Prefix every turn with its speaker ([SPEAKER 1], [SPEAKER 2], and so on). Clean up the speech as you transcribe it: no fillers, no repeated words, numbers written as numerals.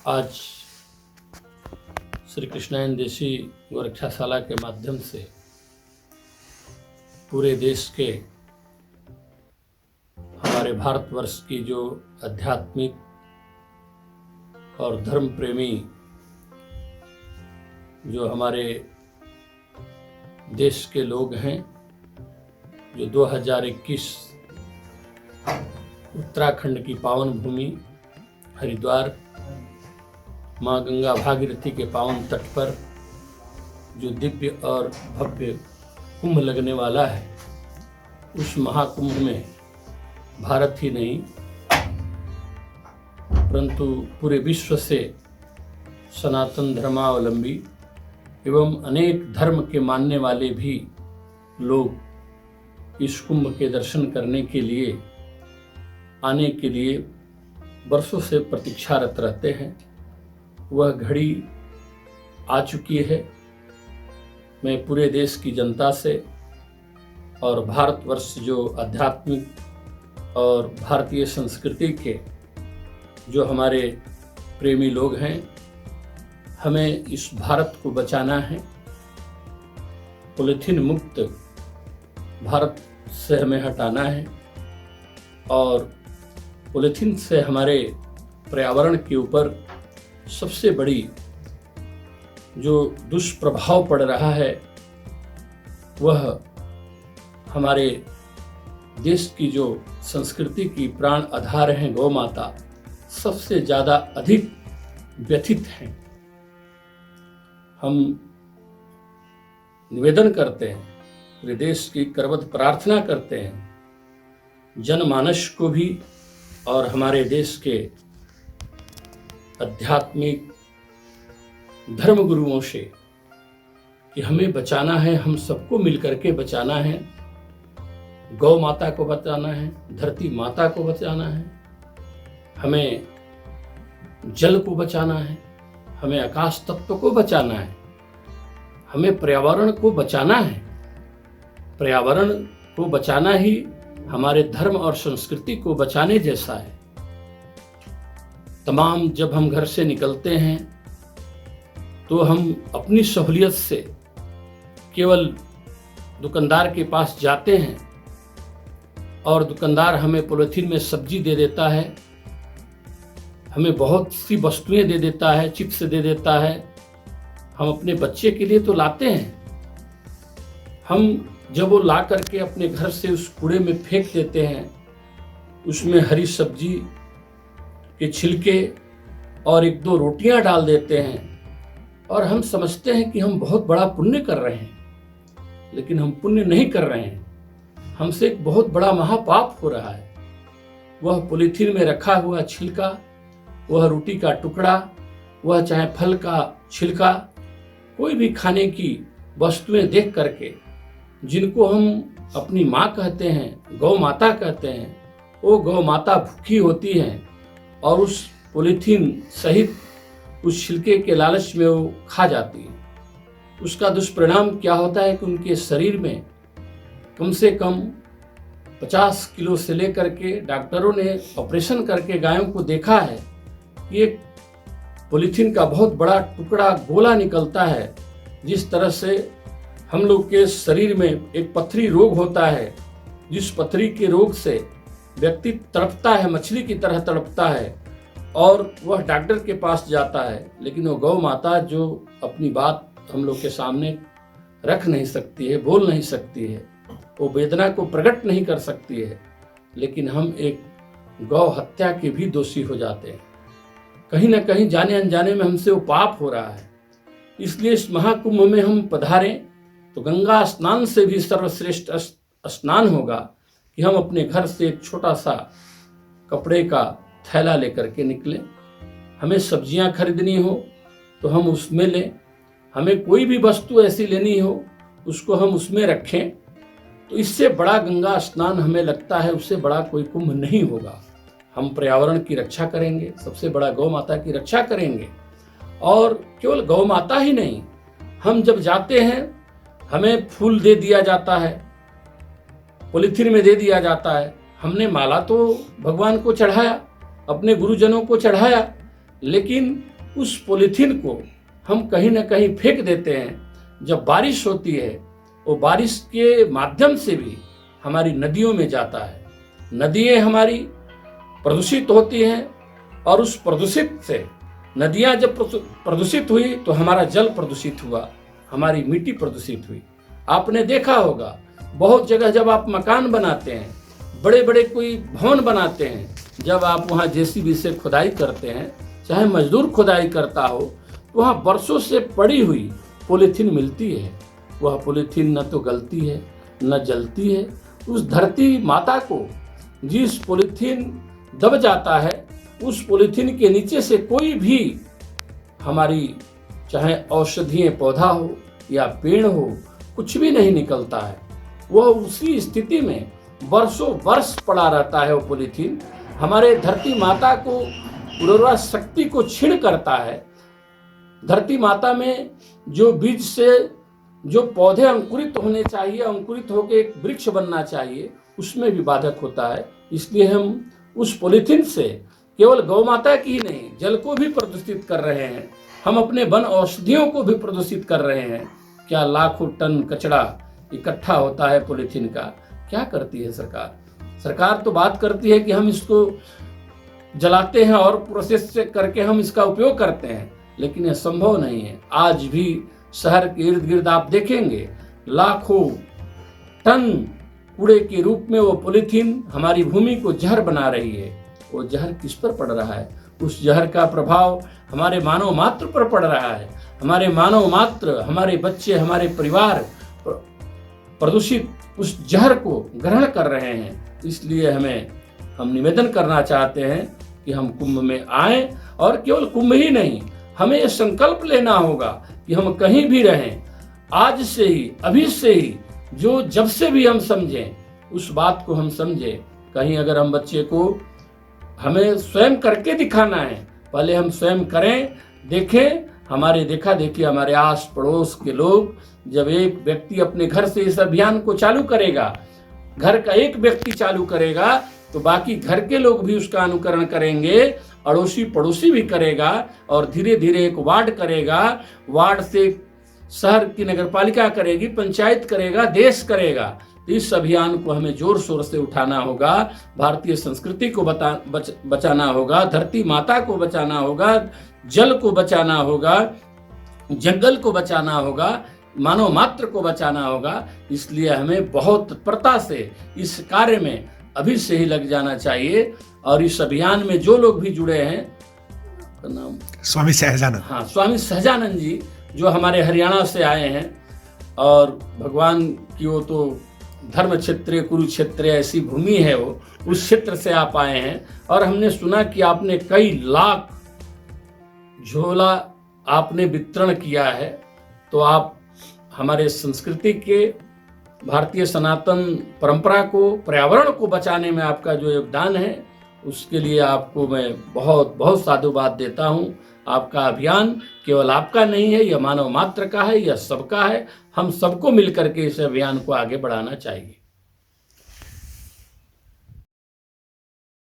[SPEAKER 1] आज श्री कृष्णायन देशी गोरक्षाशाला के माध्यम से पूरे देश के हमारे भारतवर्ष की जो आध्यात्मिक और धर्म प्रेमी जो हमारे देश के लोग हैं, जो 2021 उत्तराखंड की पावन भूमि हरिद्वार माँ गंगा भागीरथी के पावन तट पर जो दिव्य और भव्य कुंभ लगने वाला है, उस महाकुंभ में भारत ही नहीं परंतु पूरे विश्व से सनातन धर्मावलंबी एवं अनेक धर्म के मानने वाले भी लोग इस कुंभ के दर्शन करने के लिए आने के लिए वर्षों से प्रतीक्षारत रहते हैं। वह घड़ी आ चुकी है। मैं पूरे देश की जनता से और भारतवर्ष जो आध्यात्मिक और भारतीय संस्कृति के जो हमारे प्रेमी लोग हैं, हमें इस भारत को बचाना है। पॉलीथीन मुक्त भारत से हमें हटाना है और पॉलीथीन से हमारे पर्यावरण के ऊपर सबसे बड़ी जो दुष्प्रभाव पड़ रहा है वह हमारे देश की जो संस्कृति की प्राण आधार हैं गौ माता, सबसे ज़्यादा अधिक व्यथित हैं। हम निवेदन करते हैं, पूरे देश की करबद्ध प्रार्थना करते हैं जनमानस को भी और हमारे देश के आध्यात्मिक धर्म गुरुओं से कि हमें बचाना है, हम सबको मिलकर के बचाना है। गौ माता को बचाना है, धरती माता को बचाना है, हमें जल को बचाना है, हमें आकाश तत्व को बचाना है, हमें पर्यावरण को बचाना है। पर्यावरण को बचाना ही हमारे धर्म और संस्कृति को बचाने जैसा है। तमाम जब हम घर से निकलते हैं तो हम अपनी सहूलियत से केवल दुकानदार के पास जाते हैं और दुकानदार हमें पॉलीथीन में सब्जी दे देता है, हमें बहुत सी वस्तुएं दे देता है, चिप्स दे देता है। हम अपने बच्चे के लिए तो लाते हैं, हम जब वो ला करके अपने घर से उस कूड़े में फेंक देते हैं, उसमें हरी सब्जी के छिलके और एक दो रोटियां डाल देते हैं और हम समझते हैं कि हम बहुत बड़ा पुण्य कर रहे हैं, लेकिन हम पुण्य नहीं कर रहे हैं। हमसे एक बहुत बड़ा महापाप हो रहा है। वह पॉलीथीन में रखा हुआ छिलका, वह रोटी का टुकड़ा, वह चाहे फल का छिलका, कोई भी खाने की वस्तुएं देख करके जिनको हम अपनी माँ कहते हैं, गौ माता कहते हैं, वो गौ माता भूखी होती हैं और उस पॉलीथीन सहित उस छिलके के लालच में वो खा जाती है। उसका दुष्परिणाम क्या होता है कि उनके शरीर में कम से कम 50 किलो से लेकर के डॉक्टरों ने ऑपरेशन करके गायों को देखा है कि एक पॉलीथीन का बहुत बड़ा टुकड़ा गोला निकलता है। जिस तरह से हम लोग के शरीर में एक पथरी रोग होता है, जिस पथरी के रोग से व्यक्ति तड़पता है, मछली की तरह तड़पता है और वह डॉक्टर के पास जाता है, लेकिन वो गौ माता जो अपनी बात हम लोग के सामने रख नहीं सकती है, बोल नहीं सकती है, वो वेदना को प्रकट नहीं कर सकती है, लेकिन हम एक गौ हत्या के भी दोषी हो जाते हैं। कहीं ना कहीं जाने अनजाने में हमसे वो पाप हो रहा है। इसलिए इस महाकुंभ में हम पधारें तो गंगा स्नान से भी सर्वश्रेष्ठ स्नान होगा कि हम अपने घर से एक छोटा सा कपड़े का थैला लेकर के निकलें। हमें सब्जियां खरीदनी हो तो हम उसमें लें, हमें कोई भी वस्तु ऐसी लेनी हो उसको हम उसमें रखें। तो इससे बड़ा गंगा स्नान हमें लगता है उससे बड़ा कोई कुंभ नहीं होगा। हम पर्यावरण की रक्षा करेंगे, सबसे बड़ा गौ माता की रक्षा करेंगे। और केवल गौ माता ही नहीं, हम जब जाते हैं हमें फूल दे दिया जाता है, पॉलीथीन में दे दिया जाता है। हमने माला तो भगवान को चढ़ाया, अपने गुरुजनों को चढ़ाया, लेकिन उस पॉलीथीन को हम कहीं ना कहीं फेंक देते हैं। जब बारिश होती है वो बारिश के माध्यम से भी हमारी नदियों में जाता है, नदियाँ हमारी प्रदूषित होती हैं और उस प्रदूषित से नदियाँ जब प्रदूषित हुई तो हमारा जल प्रदूषित हुआ, हमारी मिट्टी प्रदूषित हुई। आपने देखा होगा बहुत जगह जब आप मकान बनाते हैं, बड़े बड़े कोई भवन बनाते हैं, जब आप वहाँ जेसीबी से खुदाई करते हैं, चाहे मजदूर खुदाई करता हो, तो वहाँ बरसों से पड़ी हुई पॉलीथीन मिलती है। वह पॉलीथीन न तो गलती है न जलती है। उस धरती माता को जिस पॉलीथीन दब जाता है, उस पॉलीथीन के नीचे से कोई भी हमारी चाहे औषधीय पौधा हो या पेड़ हो, कुछ भी नहीं निकलता है। वह उसी स्थिति में वर्षों वर्ष पड़ा रहता है। वो पॉलीथीन हमारे धरती माता को उर्वरा शक्ति को क्षीण करता है। धरती माता में जो बीज से जो पौधे अंकुरित होने चाहिए, अंकुरित होकर एक वृक्ष बनना चाहिए, उसमें भी बाधक होता है। इसलिए हम उस पॉलीथीन से केवल गौ माता की ही नहीं, जल को भी प्रदूषित कर रहे हैं। हम अपने वन औषधियों को भी प्रदूषित कर रहे हैं। क्या लाखों टन कचरा इकट्ठा होता है पॉलीथीन का। क्या करती है सरकार? सरकार तो बात करती है कि हम इसको जलाते हैं और प्रोसेस से करके हम इसका उपयोग करते हैं, लेकिन यह संभव नहीं है। आज भी शहर के इर्द गिर्द आप देखेंगे लाखों टन कूड़े के रूप में वो पॉलीथीन हमारी भूमि को जहर बना रही है। वो जहर किस पर पड़ रहा है? उस जहर का प्रभाव हमारे मानव मात्र पर पड़ रहा है। हमारे मानव मात्र, हमारे बच्चे, हमारे परिवार प्रदूषित उस जहर को ग्रहण कर रहे हैं। इसलिए हम निवेदन करना चाहते हैं कि हम कुंभ में आएं, और केवल कुंभ ही नहीं, हमें यह संकल्प लेना होगा कि हम कहीं भी रहें, आज से ही, अभी से ही, जो जब से भी हम समझें उस बात को हम समझें। कहीं अगर हम बच्चे को हमें स्वयं करके दिखाना है, पहले हम स्वयं करें, देखें। हमारे देखा देखी हमारे आस पड़ोस के लोग, जब एक व्यक्ति अपने घर से इस अभियान को चालू करेगा, घर का एक व्यक्ति चालू करेगा, तो बाकी घर के लोग भी उसका अनुकरण करेंगे, अड़ोसी पड़ोसी भी करेगा, और धीरे धीरे एक वार्ड करेगा, वार्ड से शहर की नगरपालिका करेगी, पंचायत करेगा, देश करेगा। तो इस अभियान को हमें जोर शोर से उठाना होगा। भारतीय संस्कृति को बचाना होगा, धरती माता को बचाना होगा, जल को बचाना होगा, जंगल को बचाना होगा, मानव मात्र को बचाना होगा। इसलिए हमें बहुत तत्परता से इस कार्य में अभी से ही लग जाना चाहिए। और इस अभियान में जो लोग भी जुड़े हैं, नाम
[SPEAKER 2] स्वामी सहजानंद,
[SPEAKER 1] हाँ, स्वामी सहजानंद जी, जो हमारे हरियाणा से आए हैं, और भगवान की वो तो धर्म क्षेत्र, कुरुक्षेत्र ऐसी भूमि है, वो उस क्षेत्र से आप आए हैं। और हमने सुना कि आपने कई लाख झोला आपने वितरण किया है। तो आप हमारे संस्कृति के, भारतीय सनातन परंपरा को, पर्यावरण को बचाने में आपका जो योगदान है, उसके लिए आपको मैं बहुत बहुत साधुवाद देता हूँ। आपका अभियान केवल आपका नहीं है, यह मानव मात्र का है, यह सबका है। हम सबको मिलकर के इस अभियान को आगे बढ़ाना चाहिए।